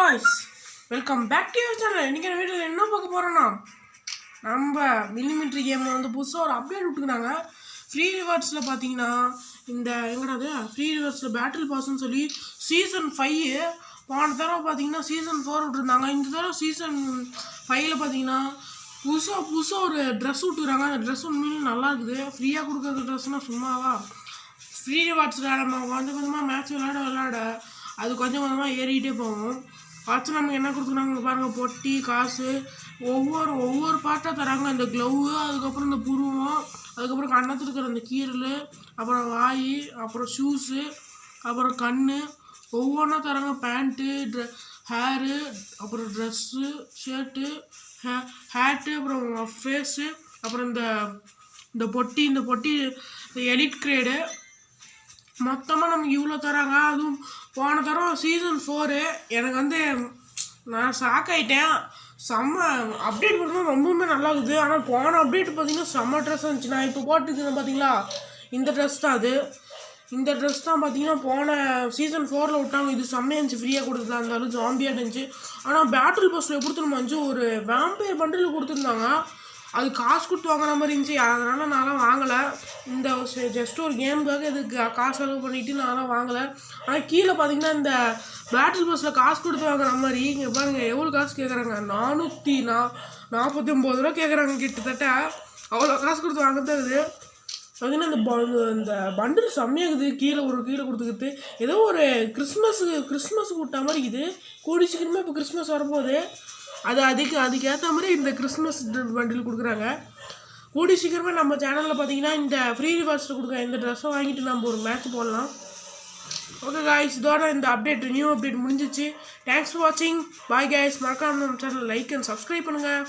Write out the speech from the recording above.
guys, welcome back to your channel. இன்னைக்கு வீடியோல என்ன பார்க்க போறோம்னா நம்ம மில்லிமீட்டர் கேம்ல வந்து புதுசா ஒரு அப்டேட் விட்டுருக்காங்க. ஃப்ரீ ரிவார்ட்ஸ்ல பாத்தீங்கன்னா இந்த எங்கடாது ஃப்ரீ ரிவார்ட்ஸ்ல பேட்டில் பாஸ்னு சொல்லி சீசன் 5 போன தடவை பாத்தீங்கன்னா சீசன் 4 விட்டுருந்தாங்க. இந்த தடவை சீசன் 5ல பாத்தீங்கன்னா புதுசா ஒரு ட்ரெஸ் விட்டுறாங்க. அந்த ட்ரெஸ் உண்மையிலே நல்லா இருக்குது. ஃப்ரீயா கொடுக்குற ட்ரெஸ்னா சும்மாவா? ஃப்ரீ ரிவார்ட்ஸில் நம்ம கொஞ்சம் கொஞ்சமாக மேட்ச் விளையாட அது கொஞ்சம் கொஞ்சமாக ஏறிக்கிட்டே போகும். ஃபஸ்ட்டு நமக்கு என்ன கொடுக்குறாங்க பாருங்கள், பொட்டி காசு ஒவ்வொரு பாட்டாக தராங்க. இந்த க்ளவு, அதுக்கப்புறம் இந்த புருவம், அதுக்கப்புறம் கண்ணத்தில் இருக்கிற அந்த கீரல், அப்புறம் வாய், அப்புறம் ஷூஸு, அப்புறம் கண், ஒவ்வொன்றா தராங்க. பேண்ட்டு, ஹேரு, அப்புறம் ட்ரெஸ்ஸு, ஷர்ட்டு, ஹேட்டு, அப்புறம் ஃபேஸு, அப்புறம் இந்த பொட்டி இந்த எலிட் கிரேடு மொத்தமாக நமக்கு இவ்வளோ தராங்க. அதுவும் போன தடவை சீசன் 4 எனக்கு வந்து நான் ஷாக் ஆகிட்டேன். செம்ம அப்டேட் பண்ணுறது ரொம்பவுமே நல்லா இருக்குது. ஆனால் போன அப்டேட் பார்த்திங்கன்னா செம்ம ட்ரெஸ் இருந்துச்சு. நான் இப்போ போட்டுருக்கேன் பார்த்தீங்களா, இந்த ட்ரெஸ் தான் அது. இந்த ட்ரெஸ் தான் பார்த்தீங்கன்னா போன சீசன் 4ல் விட்டாங்க. இது செம்மையாக இருந்துச்சு. ஃப்ரீயாக கொடுத்துருந்தா இருந்தாலும் ஜாம்பியாக இருந்துச்சு. ஆனால் பேட்டில் பாஸில் கொடுத்துருமா இருந்துச்சு, ஒரு வேம்பயர் பண்டில் கொடுத்துருந்தாங்க. அது காசு கொடுத்து வாங்குற மாதிரி இருந்துச்சு. அதனால் நான்லாம் வாங்கலை. இந்த ஜஸ்ட் ஒரு கேமுக்காக இதுக்கு காசு செலவு பண்ணிவிட்டு நான்லாம் வாங்கலை. ஆனால் கீழே பார்த்தீங்கன்னா இந்த பேட்டில் பாஸில் காசு கொடுத்து வாங்குற மாதிரி இங்கே பாருங்கள் எவ்வளோ காசு கேட்குறாங்க. 449 ரூபா கேட்குறாங்க. கிட்டத்தட்ட அவ்வளோ காசு கொடுத்து வாங்குறது இருக்குது. பார்த்தீங்கன்னா இந்த பண்டில் செம்மையாகுது. கீழே கொடுத்துக்கிட்டு ஏதோ ஒரு கிறிஸ்மஸுக்கு விட்டா மாதிரி இருக்குது. கூடி சீக்கிரமே இப்போ கிறிஸ்மஸ் வரப்போகுது. அதுக்கேற்ற மாதிரி இந்த கிறிஸ்மஸ் பண்டில் கொடுக்குறாங்க. கூடி சீக்கிரமே நம்ம சேனலில் பார்த்தீங்கன்னா இந்த ஃப்ரீ ரிவார்ட்ஸில் கொடுக்குற இந்த ட்ரெஸ்ஸை வாங்கிட்டு நம்ம ஒரு மேட்ச் போடலாம். ஓகே காய்ஸ், இதோட இந்த நியூ அப்டேட் முடிஞ்சிச்சு. தேங்க்ஸ் ஃபார் வாட்சிங். Bye guys. மறக்காம நம்ம சேனல் லைக் அண்ட் சப்ஸ்கிரைப் பண்ணுங்கள்.